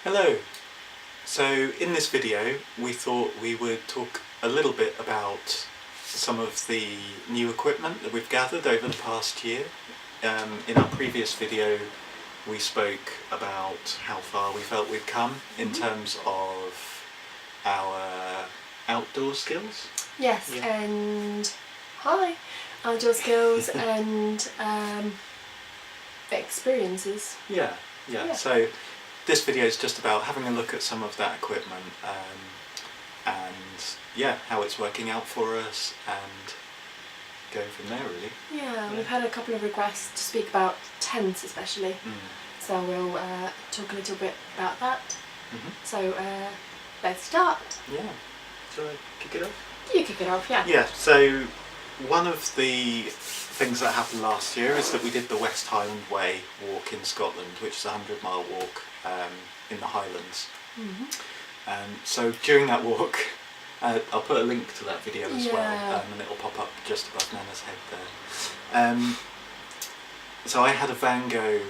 Hello! So in this video we thought we would talk a little bit about some of the new equipment that we've gathered over the past year. In our previous video we spoke about how far we felt we'd come in terms of our outdoor skills. Yes, Yeah. and outdoor skills and experiences. Yeah. So this video is just about having a look at some of that equipment and how it's working out for us and going from there really. Yeah, we've had a couple of requests to speak about tents especially, so we'll talk a little bit about that. So let's start. Yeah. Shall I kick it off? You kick it off, yeah. Yeah, so one of the things that happened last year is that we did the West Highland Way walk in Scotland, which is a 100-mile walk in the Highlands. So during that walk, I'll put a link to that video as well, and it'll pop up just above Nana's head there. So I had a Van Gogh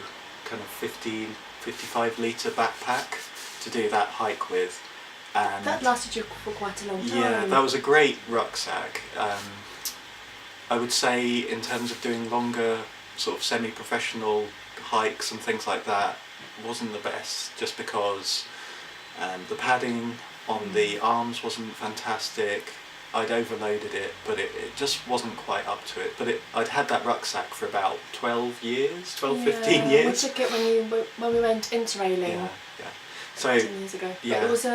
kind of 55 litre backpack to do that hike with. And that lasted you for quite a long time. Yeah, that was a great rucksack. I would say in terms of doing longer sort of semi-professional hikes and things like that, wasn't the best, just because the padding on the arms wasn't fantastic. I'd overloaded it, but it just wasn't quite up to it. But I'd had that rucksack for about 15 years. We took it when we went interrailing. Yeah. So 10 years ago. Yeah. But it was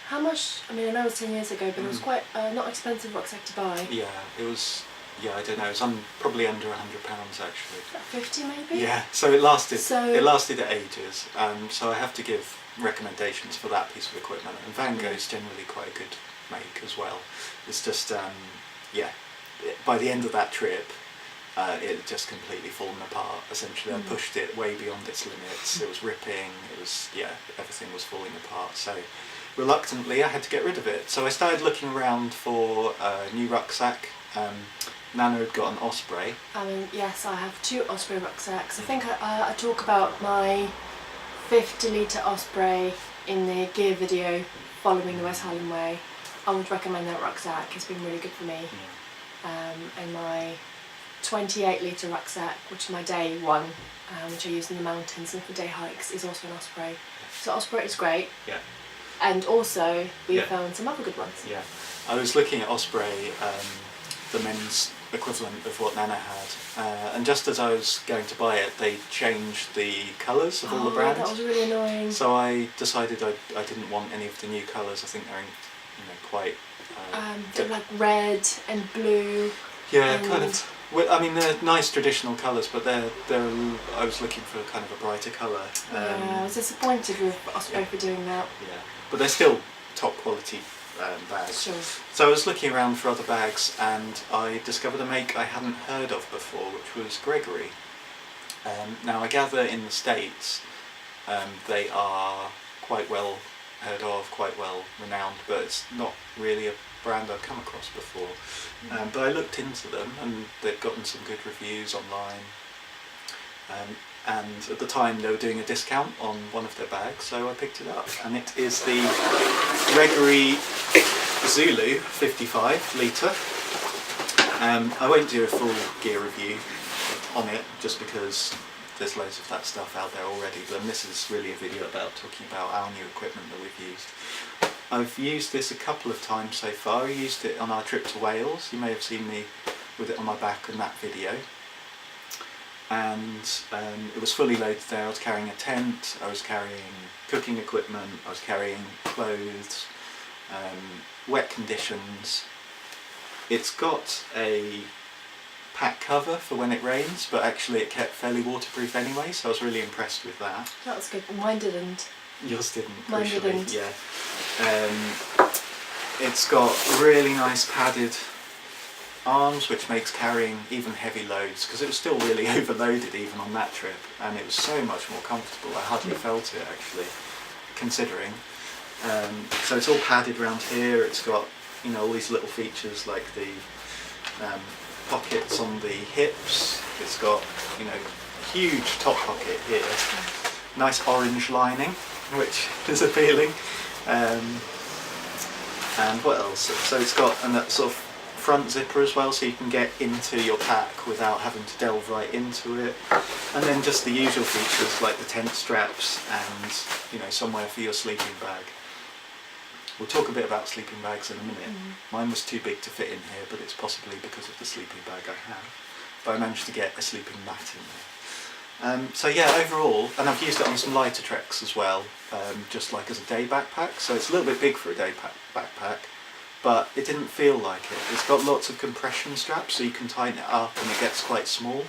how much? I mean, I know it was 10 years ago, but it was quite not expensive rucksack to buy. Yeah, it was. Yeah, I don't know. It was probably under £100 actually. About 50 maybe. Yeah. So it lasted. It lasted ages. So I have to give recommendations for that piece of equipment. And Van Gogh is generally quite a good make as well. It's just by the end of that trip, it had just completely fallen apart. Essentially, I pushed it way beyond its limits. It was ripping. It was everything was falling apart. So reluctantly, I had to get rid of it. So I started looking around for a new rucksack. Nana had got an Osprey. I mean, yes, I have 2 Osprey rucksacks. I think I talk about my 50 litre Osprey in the gear video following the West Highland Way. I would recommend that rucksack. It's been really good for me. And my 28 litre rucksack, which is my day one, which I use in the mountains and for day hikes, is also an Osprey. So Osprey is great. Yeah. And also we found some other good ones. Yeah. I was looking at Osprey, the men's equivalent of what Nana had, and just as I was going to buy it, they changed the colours of all the brands. That was really annoying. So I decided I didn't want any of the new colours. I think they're quite. They're like red and blue. Yeah, kind of. Well, I mean, they're nice traditional colours, but they're. I was looking for kind of a brighter colour. I was disappointed with Osprey for doing that. Yeah, but they're still top quality bags. Sure. So I was looking around for other bags, and I discovered a make I hadn't heard of before, which was Gregory. Now I gather in the States they are quite well heard of, quite well renowned, but it's not really a brand I've come across before. But I looked into them, and they'd gotten some good reviews online. And at the time they were doing a discount on one of their bags, so I picked it up, and it is the Gregory Zulu 55 litre. I won't do a full gear review on it just because there's loads of that stuff out there already, but this is really a video about talking about our new equipment that we've used. I've used this a couple of times so far. I used it on our trip to Wales. You may have seen me with it on my back in that video. And it was fully loaded there. I was carrying a tent, I was carrying cooking equipment, I was carrying clothes, wet conditions. It's got a pack cover for when it rains, but actually it kept fairly waterproof anyway, so I was really impressed with that. That was good. Mine didn't. Yours didn't, Mine crucially. didn't. Yeah. It's got really nice padded arms, which makes carrying even heavy loads, because it was still really overloaded even on that trip, and it was so much more comfortable. I hardly felt it actually, considering. So it's all padded around here. It's got all these little features like the pockets on the hips. It's got huge top pocket here, nice orange lining, which is appealing. And what else? So it's got a sort of front zipper as well, so you can get into your pack without having to delve right into it. And then just the usual features like the tent straps and, you know, somewhere for your sleeping bag. We'll talk a bit about sleeping bags in a minute. Mine was too big to fit in here, but it's possibly because of the sleeping bag I have. But I managed to get a sleeping mat in there. So yeah, overall, and I've used it on some lighter treks as well, just like as a day backpack. So it's a little bit big for a day backpack, but it didn't feel like it. It's got lots of compression straps, so you can tighten it up and it gets quite small.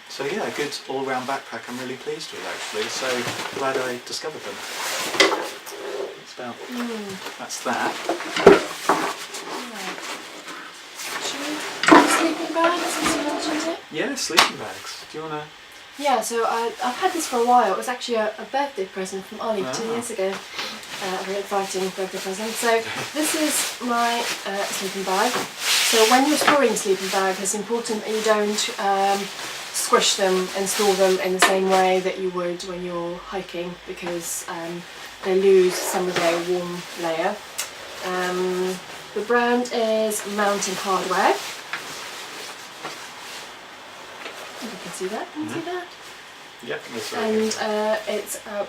So yeah, a good all-round backpack I'm really pleased with actually, so glad I discovered them. That's that. Sleeping bags, since you mentioned it? Yeah, sleeping bags. Do you want to... Yeah, so I've had this for a while. It was actually a birthday present from Ollie 2 years ago. A very exciting birthday present. So this is my sleeping bag. So when you're storing sleeping bags, it's important that you don't squish them and store them in the same way that you would when you're hiking, because they lose some of their warm layer. The brand is Mountain Hardware. You can see that. Can you see that? Yeah, that's right. And it's a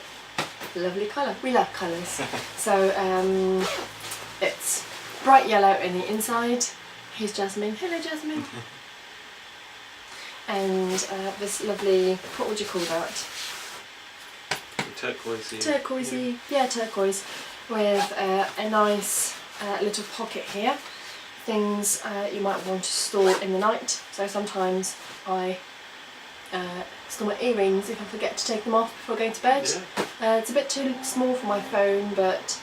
lovely colour. We love colours. So it's bright yellow in the inside. Here's Jasmine. Hello, Jasmine. And this lovely, what would you call that? Turquoisey. Turquoisey, yeah, turquoise, with a nice little pocket here. Things you might want to store in the night. So sometimes I store my earrings if I forget to take them off before going to bed. Yeah. It's a bit too small for my phone, but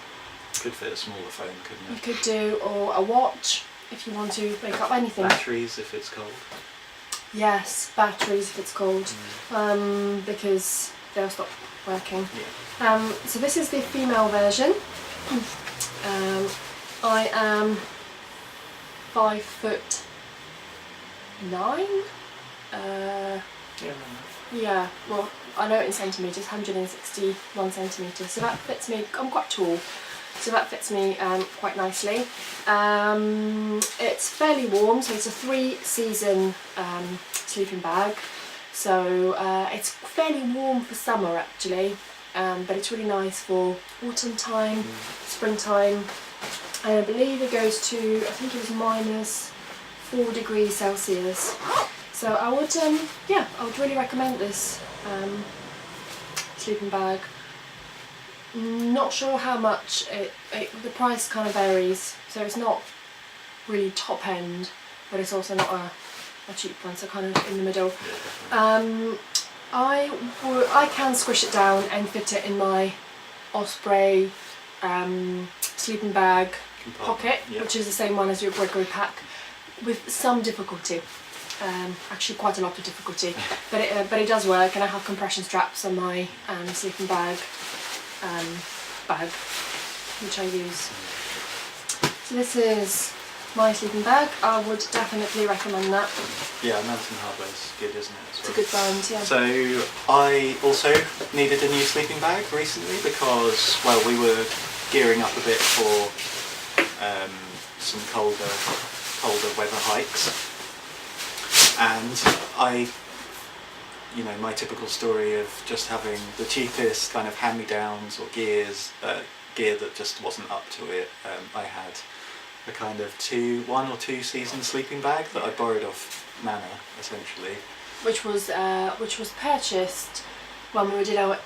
could fit a smaller phone, couldn't it? You could do, or a watch if you want to wake up anything. Batteries if it's cold. Yes, batteries if it's cold, because they'll stop working. Yeah. So this is the female version. I am 5'9". Yeah, well, I know it in centimetres, 161 centimetres, so that fits me. I'm quite tall, so that fits me quite nicely. It's fairly warm, so it's a 3-season sleeping bag, so it's fairly warm for summer actually, but it's really nice for autumn time, springtime, and I believe it goes to, I think it was -4 degrees Celsius. So I would, yeah, I would really recommend this sleeping bag. Not sure how much the price kind of varies, so it's not really top end, but it's also not a cheap one, so kind of in the middle. I can squish it down and fit it in my Osprey sleeping bag pocket, which is the same one as your Gregory pack, with some difficulty. Actually quite a lot of difficulty, but it does work, and I have compression straps on my sleeping bag, which I use. So this is my sleeping bag. I would definitely recommend that. Yeah, Mountain Hardware's good, isn't it? It's a good brand, yeah. So I also needed a new sleeping bag recently because, well, we were gearing up a bit for some colder weather hikes. And my typical story of just having the cheapest kind of hand-me-downs or gear that just wasn't up to it. I had a kind of 1 or 2 season sleeping bag that I borrowed off Nana, essentially. Which was purchased when we did our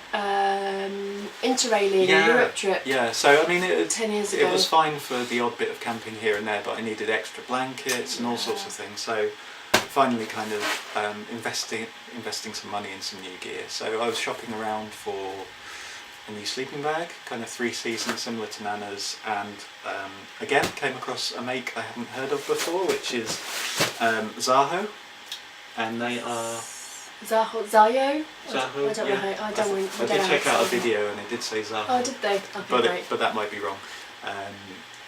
interrailing Europe trip. Yeah, so I mean, 10 years ago. It was fine for the odd bit of camping here and there, but I needed extra blankets and all sorts of things. So finally kind of investing some money in some new gear. So I was shopping around for a new sleeping bag, kind of 3 season, similar to Nana's, and again came across a make I hadn't heard of before, which is Zaho, and they are... Zaho? Zaho, I don't know. I did check out a video and it did say Zaho. Oh, did they? Okay, but that might be wrong.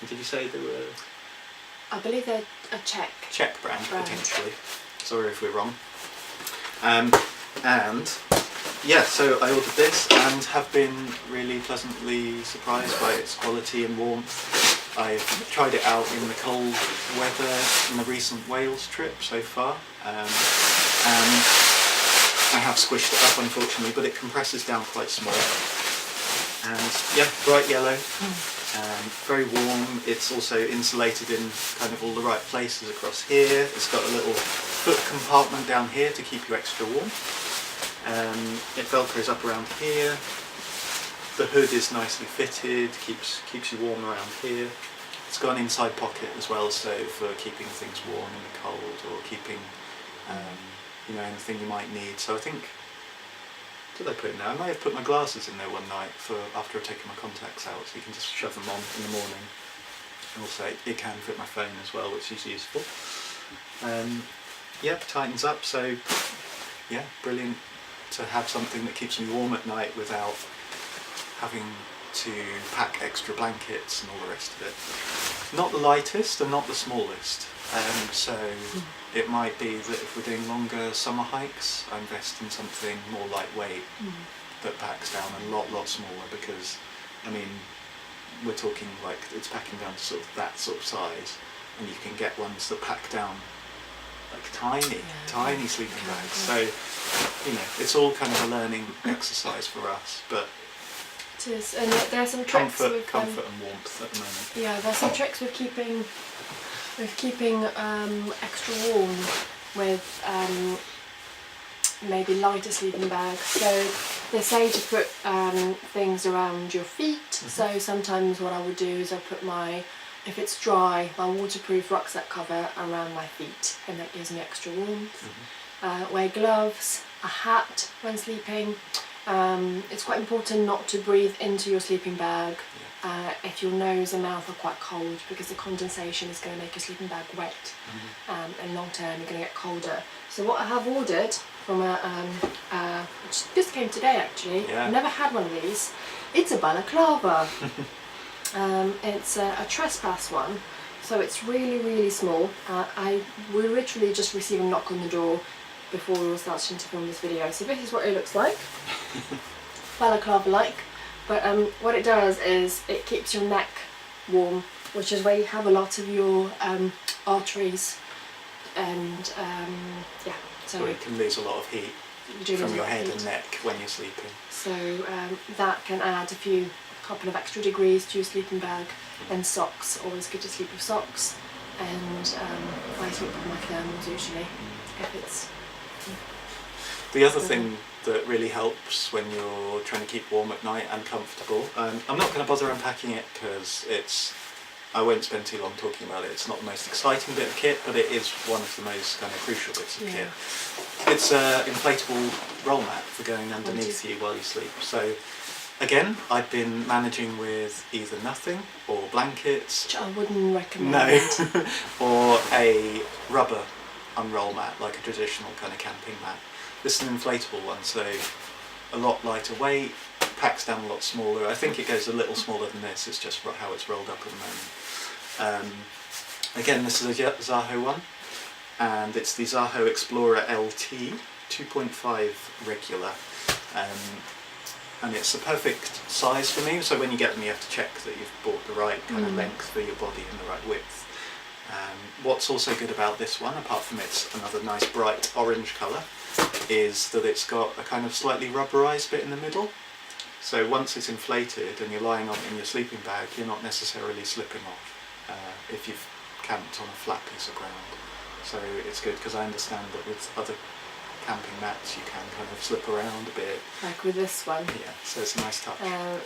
Did you say they were... I believe they're a Czech brand. Potentially. Sorry if we're wrong. And yeah, so I ordered this and have been really pleasantly surprised by its quality and warmth. I've tried it out in the cold weather in the recent Wales trip so far, and I have squished it up unfortunately, but it compresses down quite small. And yeah, bright yellow, very warm. It's also insulated in kind of all the right places across here. It's got a little foot compartment down here to keep you extra warm. It velcros up around here. The hood is nicely fitted, keeps you warm around here. It's got an inside pocket as well, so for keeping things warm in the cold or keeping you know, anything you might need. So I think, did I put in there? I might have put my glasses in there one night for after I've taken my contacts out, so you can just shove them on in the morning. And also it can fit my phone as well, which is useful. Yeah, tightens up, so yeah, brilliant to have something that keeps me warm at night without having to pack extra blankets and all the rest of it. Not the lightest and not the smallest, so it might be that if we're doing longer summer hikes, I invest in something more lightweight that packs down a lot smaller, because I mean, we're talking like it's packing down to sort of that sort of size, and you can get ones that pack down like tiny sleeping bags. So, you know, it's all kind of a learning exercise for us, but it is. And there are some tricks comfort with and warmth at the moment. Yeah, there's some tricks with keeping extra warm with maybe lighter sleeping bags. So they say to put things around your feet. So sometimes what I would do is I put if it's dry, my waterproof rucksack cover around my feet, and that gives me extra warmth. Wear gloves, a hat when sleeping. It's quite important not to breathe into your sleeping bag if your nose and mouth are quite cold, because the condensation is going to make your sleeping bag wet, and long term you're going to get colder. So what I have ordered from which just came today actually, I've never had one of these, it's a balaclava. It's a trespass one, so it's really small. We literally just received a knock on the door before we were starting to film this video, so this is what it looks like. Balaclava like, but what it does is it keeps your neck warm, which is where you have a lot of your arteries, and yeah, so you can lose a lot of heat from your head and neck when you're sleeping. So that can add a couple of extra degrees to your sleeping bag. And socks, always good to sleep with socks, and I sleep with my thermals usually if it's. The other thing that really helps when you're trying to keep warm at night and comfortable, I'm not going to bother unpacking it because I won't spend too long talking about it. It's not the most exciting bit of kit, but it is one of the most kind of crucial bits of kit. It's an inflatable roll mat for going underneath you while you sleep. So again, I've been managing with either nothing or blankets. Which I wouldn't recommend. No, or a rubber unroll mat, like a traditional kind of camping mat. This is an inflatable one, so a lot lighter weight, packs down a lot smaller. I think it goes a little smaller than this, it's just how it's rolled up at the moment. Again, this is a Zaho one, and it's the Zaho Explorer LT 2.5 regular. And it's the perfect size for me, so when you get them you have to check that you've bought the right kind of length for your body and the right width. What's also good about this one, apart from it's another nice bright orange colour, is that it's got a kind of slightly rubberised bit in the middle. So once it's inflated and you're lying on it in your sleeping bag, you're not necessarily slipping off if you've camped on a flat piece of ground. So it's good, because I understand that with other camping mats you can kind of slip around a bit. Like with this one. Yeah, so it's a nice touch.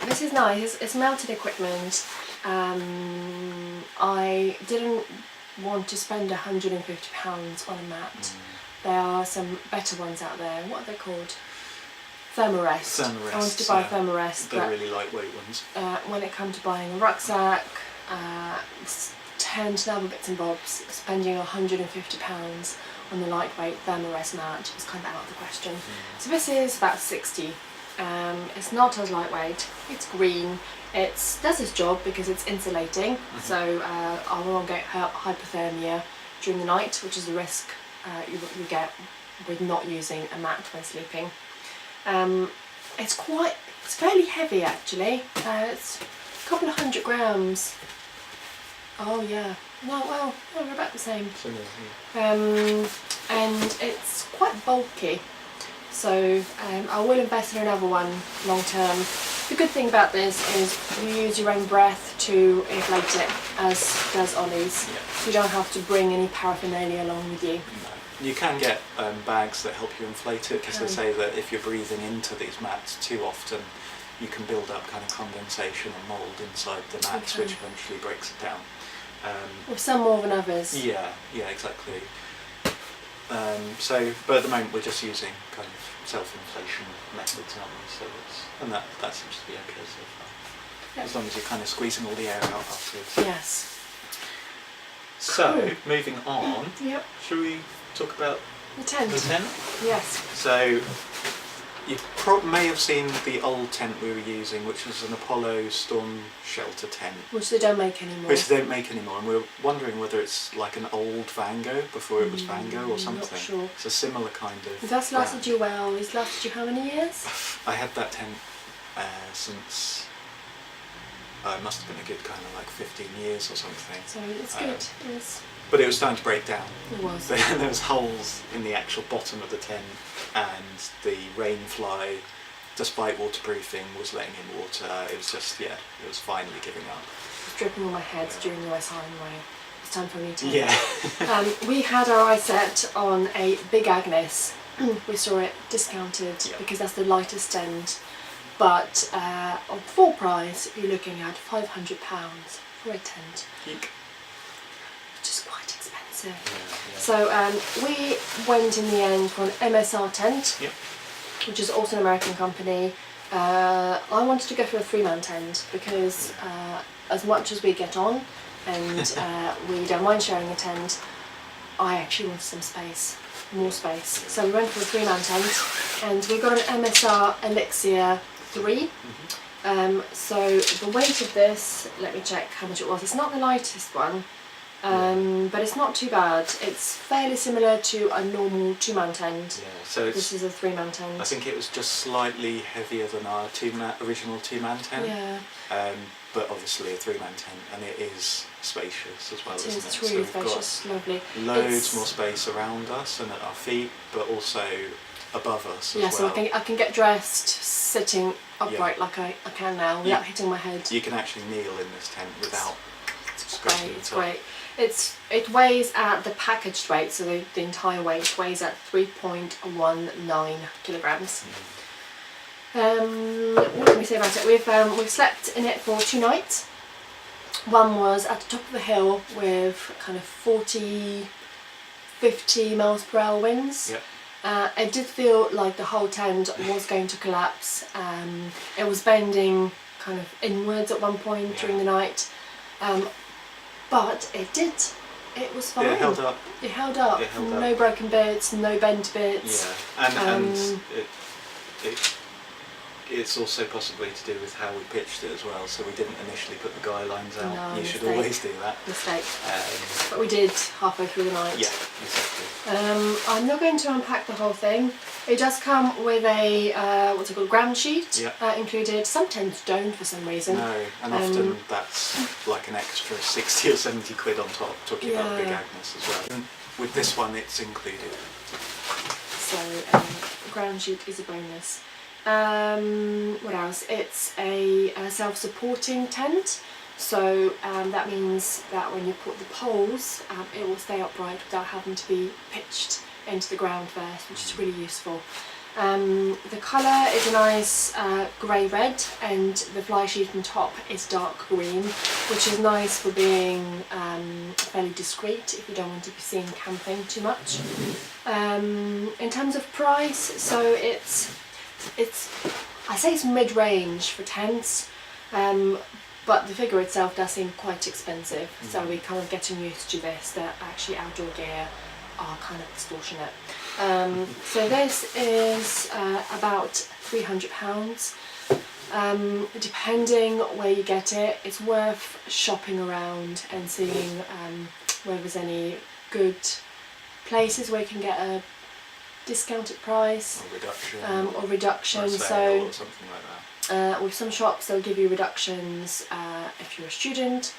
This is nice, it's mounted equipment. I didn't want to spend £150 on a mat. There are some better ones out there. What are they called? Thermarest. I wanted to buy a Thermarest. They're really lightweight ones. When it comes to buying a rucksack, tent and other bits and bobs, spending £150 on the lightweight Thermarest mat is kind of out of the question. So this is about 60. It's not as lightweight. It's green. It does its job because it's insulating, so I won't get hypothermia during the night, which is the risk you get with not using a mat when sleeping. It's fairly heavy actually. It's a couple of 100 grams. Oh yeah, no, we're about the same. Similar, yeah. And it's quite bulky, so I will invest in another one long term. The good thing about this is you use your own breath to inflate it, as does Ollie's. Yeah. You don't have to bring any paraphernalia along with you. No. You can get bags that help you inflate it, because they say that if you're breathing into these mats too often, you can build up kind of condensation and mould inside the mats, which eventually breaks it down. With some more than others. Yeah, exactly. But at the moment we're just using kind of self-inflation methods, aren't we? So that seems to be okay so far. Yep. As long as you're kind of squeezing all the air out afterwards. Yes. So, Cool. moving on, Yep. shall we talk about The tent. the tent? Yes. So, you may have seen the old tent we were using, which was an Apollo storm shelter tent. Which they don't make anymore. Which they don't make anymore, and we were wondering whether it's like an old Vango before it was Vango or something. Not sure. It's a similar kind of That's lasted brand. you well. It's lasted you how many years? I had that tent since it must have been a good kind of like 15 years or something. So it's good. But it was starting to break down. It was. There was holes in the actual bottom of the tent, and the rain fly, despite waterproofing, was letting in water. It was just, it was finally giving up. It was dripping on my head during the West Highland Way. It's time for me to. Yeah. We had our eye set on a Big Agnes. We saw it discounted because that's the lightest end. But on full price, you're looking at £500 for a tent. Eek. Which is quite expensive. Yeah. So we went in the end for an MSR tent, which is also an American company. I wanted to go for a 3-man tent because as much as we get on and we don't mind sharing a tent, I actually wanted some space, more space. So we went for a 3-man tent, and we got an MSR Elixir 3. So the weight of this, let me check how much it was. It's not the lightest one, but it's not too bad. It's fairly similar to a normal 2-man tent. Yeah, so this is a 3-man tent. I think it was just slightly heavier than our original 2-man tent. Yeah. But obviously a 3-man tent, and it is spacious as well, isn't it? It's really so we've spacious, lovely. Loads more space around us and at our feet, but also above us as yeah, well. so I can get dressed sitting upright like I can now without hitting my head. You can actually kneel in this tent without scratching It's the top. great. It weighs at the packaged weight, so the entire weight weighs at 3.19 kilograms. What can we say about it? We've slept in it for 2 nights. One was at the top of a hill with kind of 40, 50 miles per hour winds. Yep. It did feel like the whole tent was going to collapse. It was bending kind of inwards at one point during the night, but it did. It was fine. It held up. It held up. No broken bits, no bent bits. Yeah, and it's also possibly to do with how we pitched it as well. So we didn't initially put the guy lines out. No, you should mistake. always do that. Mistake. But we did halfway through the night. Yeah, exactly. I'm not going to unpack the whole thing. It does come with a what's it called, ground sheet included. Some tents don't for some reason. No, and often that's like an extra 60 or 70 quid on top, talking about Big Agnes as well. And with this one it's included. So the ground sheet is a bonus. What else? It's a self-supporting tent, so that means that when you put the poles, it will stay upright without having to be pitched into the ground first, which is really useful. The colour is a nice grey-red, and the fly sheet on top is dark green, which is nice for being fairly discreet if you don't want to be seen camping too much. In terms of price, so it's I say it's mid-range for tents, but the figure itself does seem quite expensive, so we're kind of getting used to this, that actually outdoor gear are kind of extortionate. So this is about £300. Depending where you get it, it's worth shopping around and seeing whether there's any good places where you can get a discounted price or reduction, or reduction. or a sale So or something like that. with some shops they'll give you reductions if you're a student,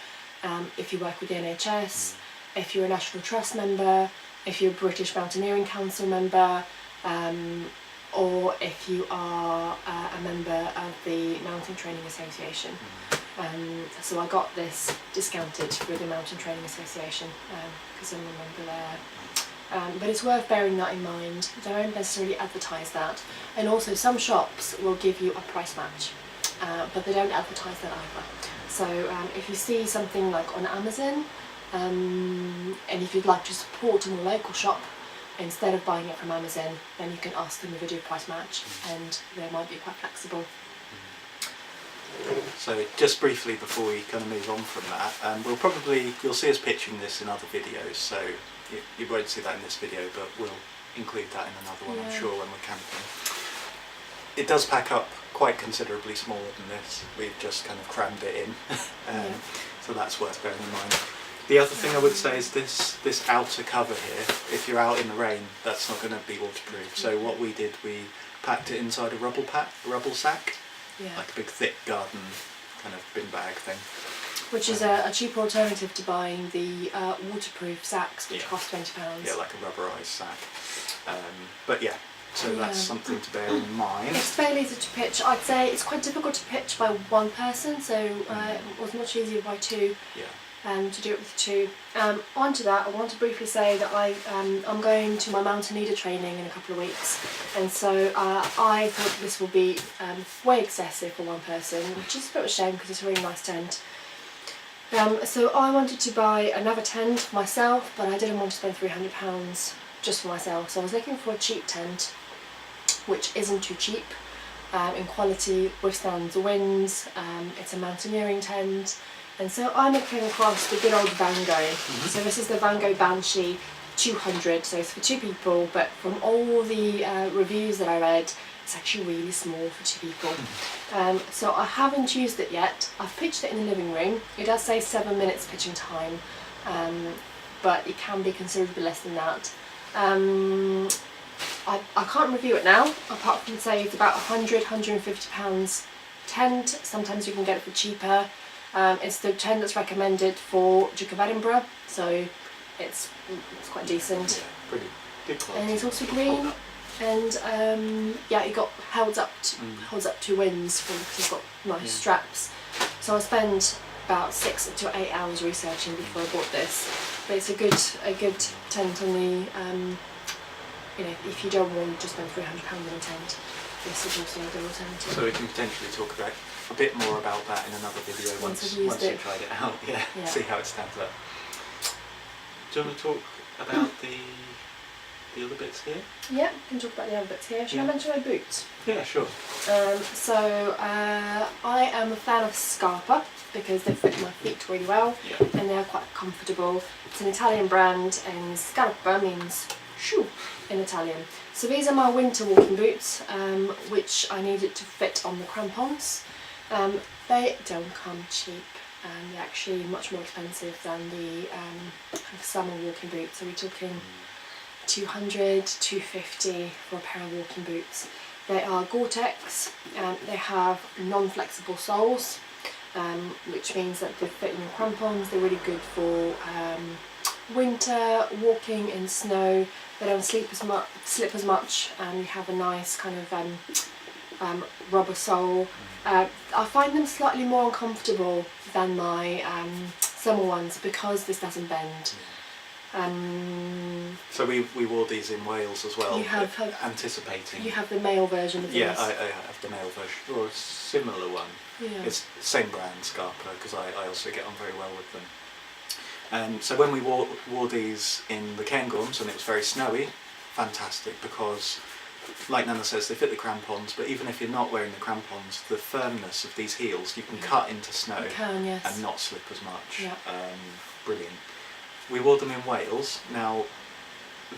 if you work with the NHS, if you're a National Trust member, if you're a British Mountaineering Council member, or if you are a member of the Mountain Training Association. So I got this discounted through the Mountain Training Association because I'm a member there. But it's worth bearing that in mind. They don't necessarily advertise that. And also some shops will give you a price match, but they don't advertise that either. So if you see something like on Amazon, and if you'd like to support a more local shop, instead of buying it from Amazon, then you can ask them if they do a price match, and they might be quite flexible. So just briefly before we kind of move on from that, you'll see us pitching this in other videos, so you won't see that in this video, but we'll include that in another one, I'm sure, when we're camping. It does pack up quite considerably smaller than this. We've just kind of crammed it in, so that's worth bearing in mind. The other thing I would say is this outer cover here, if you're out in the rain, that's not going to be waterproof. So what we did, we packed it inside a rubble sack, like a big thick garden kind of bin bag thing. Which is a cheaper alternative to buying the waterproof sacks, which cost £20. Yeah, like a rubberised sack. But yeah, so that's something to bear in mind. It's fairly easy to pitch. I'd say it's quite difficult to pitch by one person, so it was much easier by two. To do it with two. Onto that, I want to briefly say that I'm going to my Mountaineer training in a couple of weeks, and so I thought this will be way excessive for one person, which is a bit of a shame because it's a really nice tent. So I wanted to buy another tent for myself, but I didn't want to spend £300 just for myself, so I was looking for a cheap tent, which isn't too cheap. In quality, withstands the winds, it's a mountaineering tent. And so I came across the good old Vango. So this is the Vango Banshee 200, so it's for two people, but from all the reviews that I read, it's actually really small for two people. So I haven't used it yet. I've pitched it in the living room. It does say 7 minutes pitching time, but it can be considerably less than that. I can't review it now, apart from say it's about £100–150 tent. Sometimes you can get it for cheaper. It's the tent that's recommended for Duke of Edinburgh, so it's quite decent. Yeah, pretty good quality. And it's also green, and it holds up to winds because it's got nice straps. So I spent about 6 to 8 hours researching before I bought this. But it's a good tent on the if you don't want to spend £300 on a tent, this is also a good alternative. So we can potentially talk about a bit more about that in another video once you've tried it out. See how it stands up. Do you want to talk about the other bits here? Yeah, we can talk about the other bits here. Should I mention my boots? Yeah, sure. I am a fan of Scarpa because they fit my feet really well and they're quite comfortable. It's an Italian brand, and Scarpa means shoe in Italian. So these are my winter walking boots, which I needed to fit on the crampons. They don't come cheap, and they're actually much more expensive than the summer walking boots. So we're talking £200, £250 for a pair of walking boots. They are Gore-Tex, and they have non-flexible soles, which means that they fit in your crampons. They're really good for winter walking in snow. They don't slip as much, and you have a nice kind of rubber sole. I find them slightly more uncomfortable than my summer ones because this doesn't bend. So we wore these in Wales as well, You have anticipating. You have the male version of these. Yeah, I have the male version, or a similar one. Yeah. It's the same brand, Scarpa, because I also get on very well with them. So when we wore these in the Cairngorms and it was very snowy, fantastic, because like Nana says, they fit the crampons, but even if you're not wearing the crampons, the firmness of these heels, you can cut into snow and not slip as much. Yeah. Brilliant. We wore them in Wales. Now,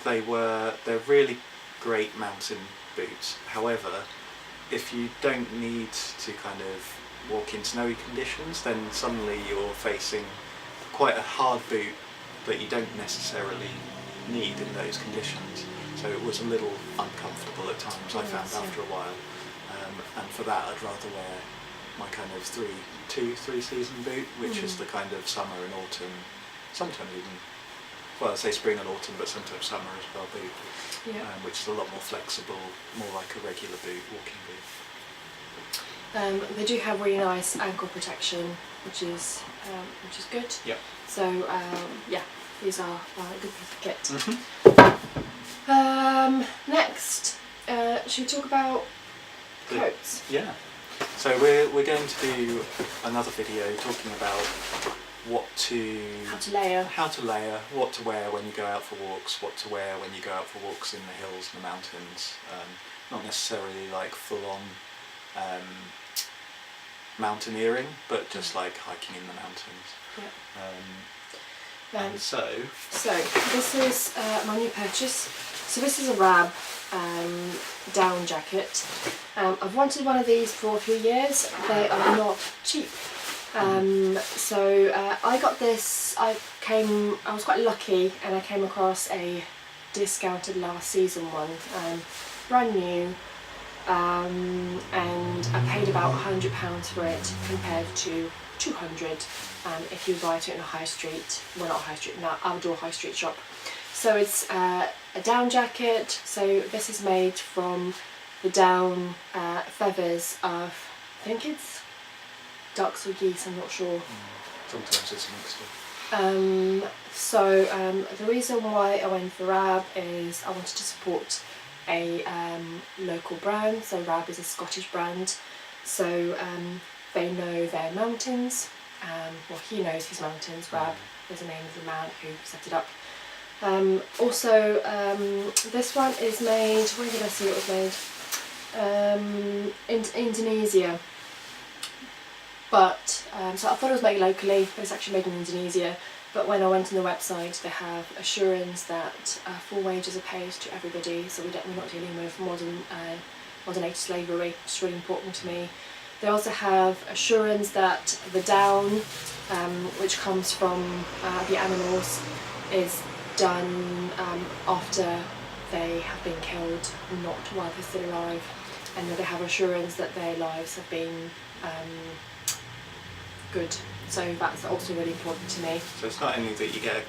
they're really great mountain boots. However, if you don't need to kind of walk in snowy conditions, then suddenly you're facing quite a hard boot that you don't necessarily need in those conditions. so it was a little uncomfortable at times, I found after a while. And for that I'd rather wear my kind of three-season boot, which is the kind of summer and autumn, sometimes even, well, I say spring and autumn, but sometimes summer as well boot, which is a lot more flexible, more like a regular boot, walking boot. They do have really nice ankle protection, which is good. Yep. So yeah, these are a good piece of kit. Next, should we talk about coats? Yeah. So we're going to do another video talking about how to layer, what to wear when you go out for walks, what to wear when you go out for walks in the hills and the mountains. Not necessarily like full-on mountaineering, but just like hiking in the mountains. Yeah. So this is my new purchase. So this is a Rab down jacket. I've wanted one of these for a few years. They are not cheap. So I got this, I was quite lucky and I came across a discounted last season one, brand new, and I paid about £100 for it compared to £200 if you buy it in a high street, well not high street, no, outdoor high street shop. So it's a down jacket, so this is made from the down feathers of, I think it's ducks or geese, I'm not sure. Sometimes it's mixed up. The reason why I went for Rab is I wanted to support a local brand. So Rab is a Scottish brand, so they know their mountains. Well, he knows his mountains. Rab is the name of the man who set it up. Also, this one is made, where did I see it was made? In Indonesia. But, so I thought it was made locally, but it's actually made in Indonesia. But when I went on the website, they have assurance that full wages are paid to everybody, so we're not dealing with modern age slavery, which is really important to me. They also have assurance that the down, which comes from the animals, is done after they have been killed, not while they're still alive, and that they have assurance that their lives have been good. So that's also really important to me. So it's not only that you get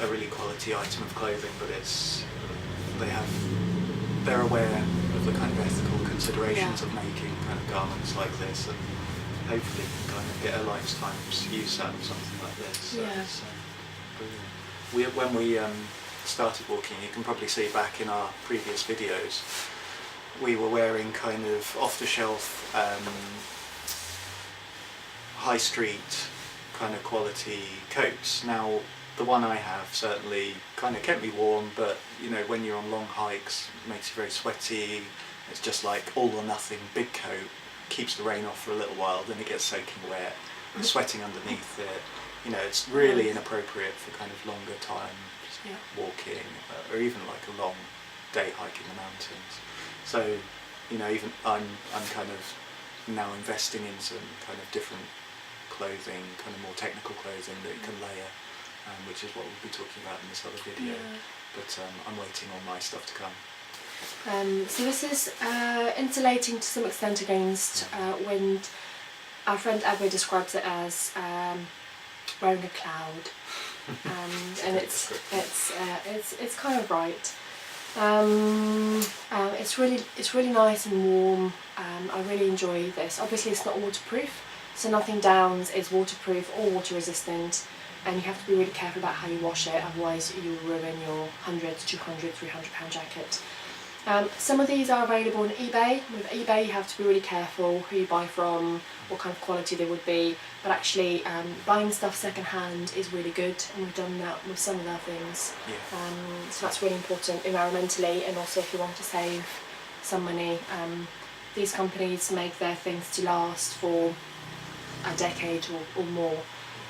a really quality item of clothing, but they're aware of the kind of ethical considerations of making kind of garments like this, and hopefully can kind of get a lifetime's use out of something like this. So it's brilliant. When we started walking, you can probably see back in our previous videos, we were wearing kind of off-the-shelf high street kind of quality coats. Now the one I have certainly kind of kept me warm, but you know, when you're on long hikes, it makes you very sweaty. It's just like all or nothing, big coat, keeps the rain off for a little while, then it gets soaking wet, and sweating underneath it. You know, it's really inappropriate for kind of longer time walking, or even like a long day hiking the mountains. So, you know, even I'm kind of now investing in some kind of different clothing, kind of more technical clothing that you can layer, which is what we'll be talking about in this other video. But I'm waiting on my stuff to come. So this is insulating to some extent against wind. Our friend Abby describes it as wearing a cloud, and it's kind of right. It's really nice and warm. I really enjoy this. Obviously it's not waterproof, so nothing downs is waterproof or water resistant, and you have to be really careful about how you wash it, otherwise you will ruin your £100, £200, £300 jacket. Some of these are available on eBay. With eBay you have to be really careful who you buy from, what kind of quality they would be, but actually buying stuff second hand is really good, and we've done that with some of our things. So that's really important environmentally, and also if you want to save some money. These companies make their things to last for a decade or more,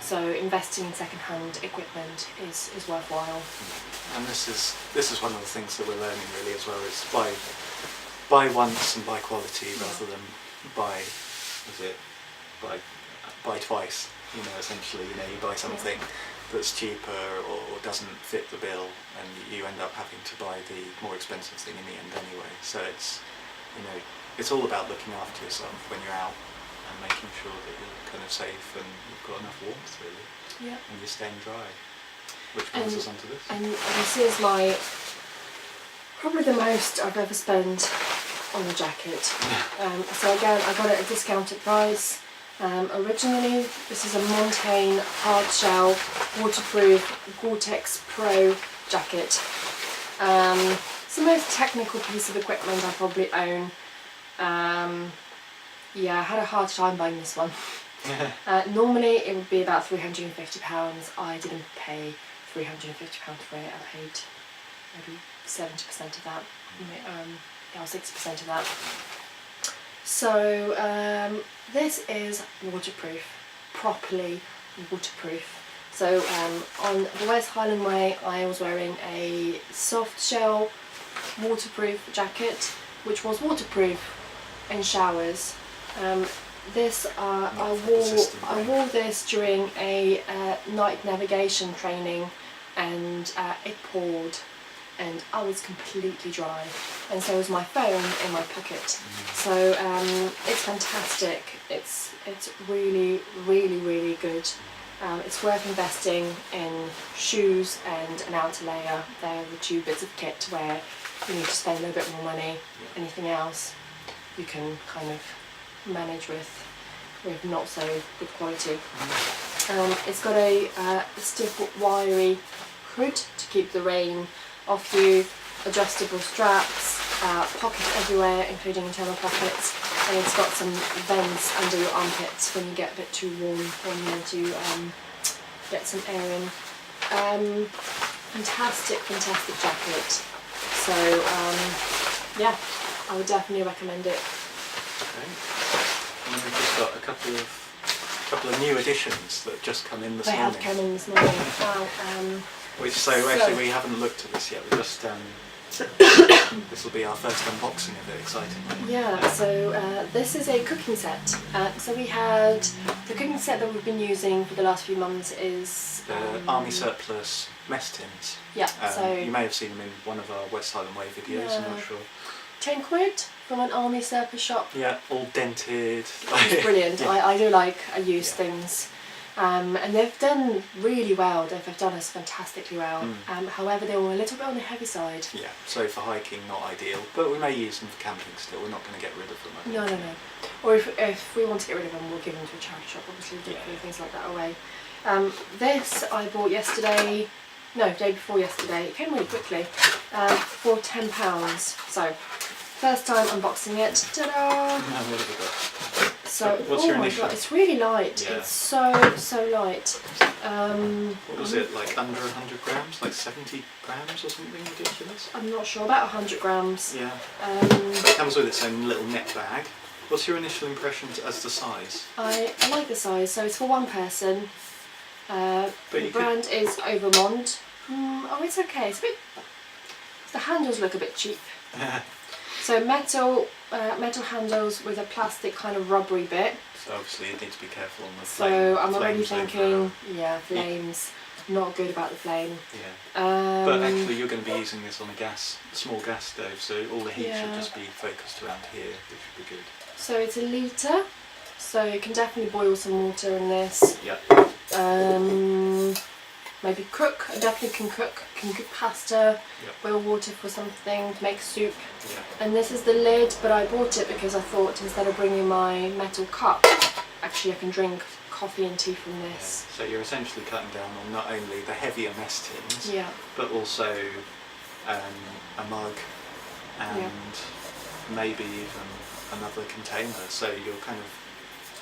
so investing in second-hand equipment is worthwhile. And this is one of the things that we're learning really as well, is buy once and buy quality rather than buy twice. You know, essentially, you know, you buy something that's cheaper or doesn't fit the bill, and you end up having to buy the more expensive thing in the end anyway. So it's, you know, it's all about looking after yourself when you're out and making sure that you're kind of safe and you've got enough warmth really, Yeah. and you're staying dry. Which brings us onto this. And this is probably the most I've ever spent on a jacket. So again, I got it at a discounted price. Originally, this is a Montaigne hard shell waterproof Gore-Tex Pro jacket. It's the most technical piece of equipment I probably own. Yeah, I had a hard time buying this one. Normally it would be about £350. I didn't pay £350 for it. I paid maybe 70% of that, or 60% of that. So this is waterproof, properly waterproof. So on the West Highland Way I was wearing a soft shell waterproof jacket which was waterproof in showers. I wore this during a night navigation training, and it poured and I was completely dry, and so was my phone in my pocket. So it's fantastic. It's really good. It's worth investing in shoes and an outer layer. They're the two bits of kit where you need to spend a little bit more money. Anything else you can kind of manage with not so good quality. It's got a stiff wiry hood to keep the rain off you, adjustable straps, pockets everywhere including internal pockets, and it's got some vents under your armpits when you get a bit too warm, when you need to get some air in. Fantastic jacket. So yeah, I would definitely recommend it. Okay. And then we've just got a couple of new additions that have just come in this morning. They have come in this morning. Wow. Actually we haven't looked at this yet. We just this will be our first unboxing of it. Excitingly. Yeah. So this is a cooking set. So we had the cooking set that we've been using for the last few months is the Army Surplus mess tins. Yeah. So you may have seen them in one of our West Highland Way videos. Yeah. I'm not sure. £10 from an Army Surplus shop. Yeah, all dented. It's brilliant. Yeah. I do like used things. And they've done really well. They've done us fantastically well. However, they were a little bit on the heavy side. Yeah, so for hiking, not ideal, but we may use them for camping still. We're not going to get rid of them. I think. No. Or if we want to get rid of them, we'll give them to a charity shop. Obviously, we don't throw things like that away. This I bought yesterday. No, day before yesterday. It came really quickly. For £10. So, first time unboxing it. Ta-da! What have we got? So, what's your my initial? god, it's really light. Yeah. It's so light. What was it, like under 100 grams? Like 70 grams or something ridiculous? I'm not sure, about 100 grams. Yeah. It comes with its own little net bag. What's your initial impressions as the size? I like the size, so it's for one person. The brand is Overmond. Oh, it's okay. The handles look a bit cheap. So metal handles with a plastic kind of rubbery bit. So obviously you need to be careful on the So I'm already flames thinking, yeah, flames. Not good about the flame. Yeah. But actually you're going to be using this on a small gas stove, so all the heat should just be focused around here, which should be good. So it's a litre, so you can definitely boil some water in this. Yeah. Maybe cook. I definitely can cook. Can cook pasta, boil water for something, make soup. Yeah. And this is the lid, but I bought it because I thought instead of bringing my metal cup, actually I can drink coffee and tea from this. Yeah. So you're essentially cutting down on not only the heavier mess tins, but also a mug and maybe even another container. So you're kind of,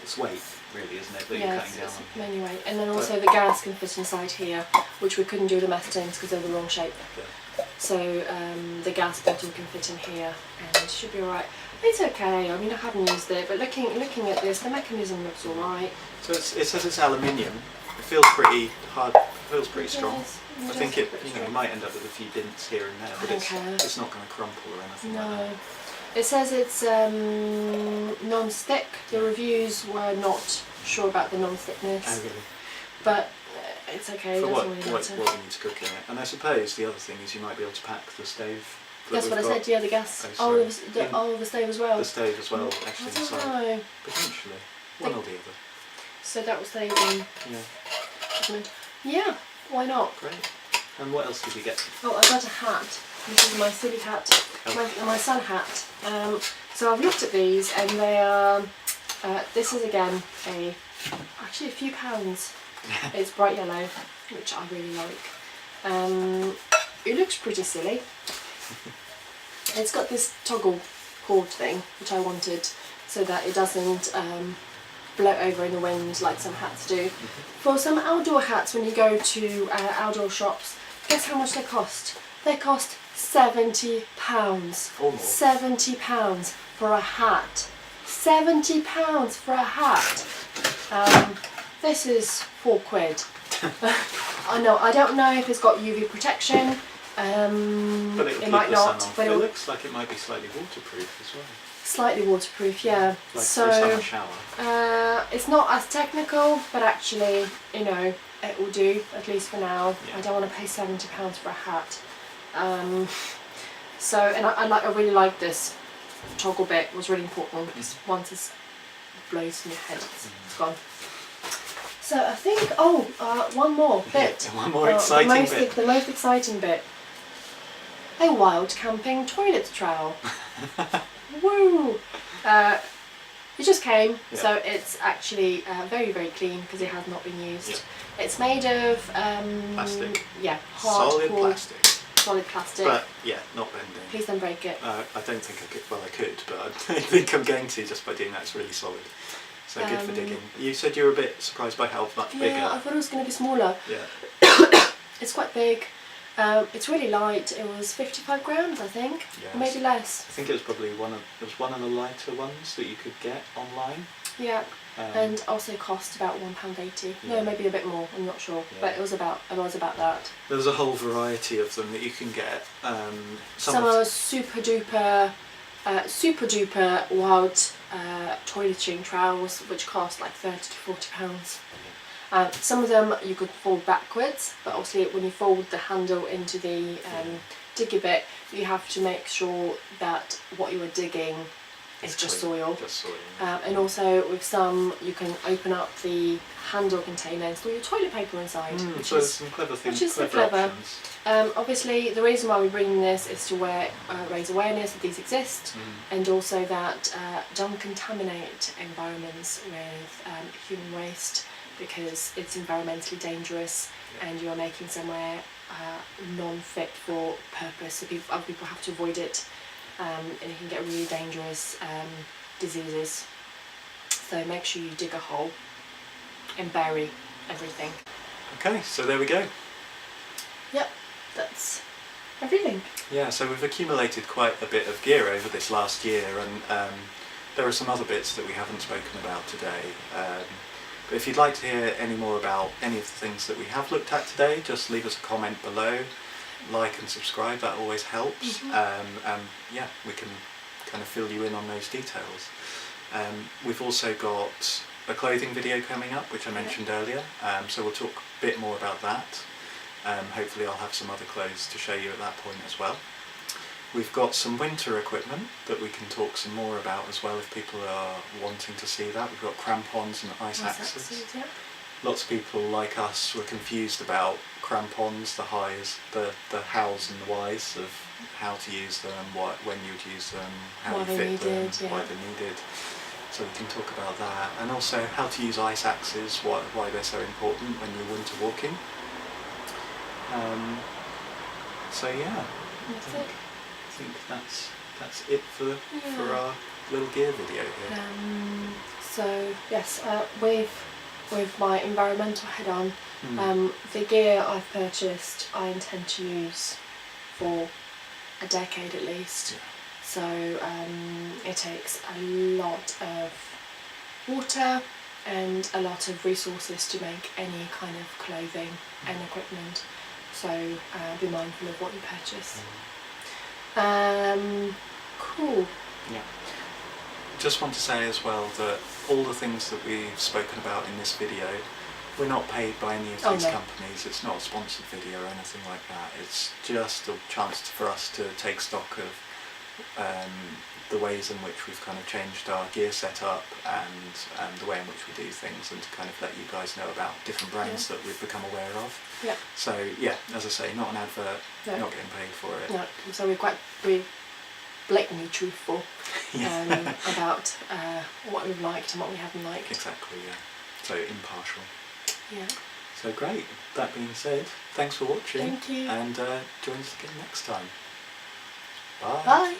it's weight really, isn't it, that you're cutting down on? Mainly weight. And then also the gas can fit inside here, which we couldn't do with the mess tins because they're the wrong shape. Yeah. So the gas bottle can fit in here and it should be alright. It's okay, I mean I haven't used it, but looking at this, the mechanism looks alright. So it says it's aluminium. It feels pretty hard, feels pretty strong. I think it might end up with a few dents here and there, but it's not going to crumple or anything like that. It says it's non-stick. The reviews were not sure about the non-stickness. Oh really? But it's okay. For It what doesn't really matter. you need to cook in it. And I suppose the other thing is you might be able to pack the stove. That's what I said. Yeah, the gas. Oh, The stove as well. The stove as well, actually. I don't inside. know. Potentially, one or the other. So that was the one. Yeah. Yeah. Why not? Great. And what else did you get? Oh, I got a hat. This is my silly hat. My sun hat. So I've looked at these, and they are. This is again actually a few pounds. It's bright yellow, which I really like. It looks pretty silly. It's got this toggle cord thing, which I wanted, so that it doesn't blow over in the wind like some hats do. For some outdoor hats, when you go to outdoor shops, guess how much they cost? They cost £70. £70 for a hat. £70 for a hat. This is £4. I know. I don't know if it's got UV protection. But it might not. But it looks like it might be slightly waterproof as well. Slightly waterproof, yeah. Like so for a summer shower. it's not as technical, but actually, you know, it will do at least for now. Yeah. I don't want to pay £70 for a hat. So, and I really like this toggle bit. It was really important because once it blows in your head, it's gone. So I think, one more bit. One more exciting bit. The most exciting bit. A wild camping toilet trowel. Woo! It just came, so it's actually very, very clean because it has not been used. Yeah. It's made of plastic. Yeah, hard solid plastic. Solid plastic. But yeah, not bending. Please don't break it. I don't think I could. Well, I could, but I don't think I'm going to just by doing that. It's really solid. So good for digging. You said you were a bit surprised by how much bigger. Yeah, I thought it was going to be smaller. Yeah. It's quite big. It's really light. It was 55 grams, I think, yes. or maybe less. I think it was probably one of the lighter ones that you could get online. Yeah, and also cost about £1.80. Yeah. No, maybe a bit more. I'm not sure, but it was about that. There was a whole variety of them that you can get. Some are super duper wild toileting trowels, which cost like £30 to £40. Some of them you could fold backwards, but obviously when you fold the handle into the digger bit, you have to make sure that what you are digging is just soil. And also with some, you can open up the handle container and store your toilet paper inside. So there's some clever things, which is clever. Obviously, the reason why we're bringing this is to raise awareness that these exist, and also that don't contaminate environments with human waste, because it's environmentally dangerous and you're making somewhere non-fit for purpose, so other people have to avoid it, and you can get really dangerous diseases. So make sure you dig a hole and bury everything. Okay, so there we go. Yep, that's everything. Yeah, so we've accumulated quite a bit of gear over this last year, and there are some other bits that we haven't spoken about today. But if you'd like to hear any more about any of the things that we have looked at today, just leave us a comment below, like and subscribe, that always helps. And yeah, we can kind of fill you in on those details. We've also got a clothing video coming up, which I mentioned earlier, so we'll talk a bit more about that. Hopefully I'll have some other clothes to show you at that point as well. We've got some winter equipment that we can talk some more about as well if people are wanting to see that. We've got crampons and ice axes. Yeah. Lots of people like us were confused about crampons, the highs, the hows and the whys of how to use them, when you'd use them, how you fit them, why they're needed. So we can talk about that, and also how to use ice axes, why they're so important when you're winter walking. So yeah. That's it. I think that's it for our little gear video here. So yes, with my environmental head on, the gear I've purchased I intend to use for a decade at least. Yeah. So it takes a lot of water and a lot of resources to make any kind of clothing and equipment. So be mindful of what you purchase. Cool. Yeah. Just want to say as well that all the things that we've spoken about in this video We're not paid by any of Oh, these no. companies. It's not a sponsored video or anything like that. It's just a chance for us to take stock of the ways in which we've kind of changed our gear setup and the way in which we do things, and to kind of let you guys know about different brands that we've become aware of. Yeah. So yeah, as I say, not an advert, No. not getting paid for it. No, so we're blatantly truthful Yeah. about what we've liked and what we haven't liked. Exactly, yeah. So impartial. Yeah. So great. That being said, thanks for watching. Thank you. And join us again next time. Bye. Bye.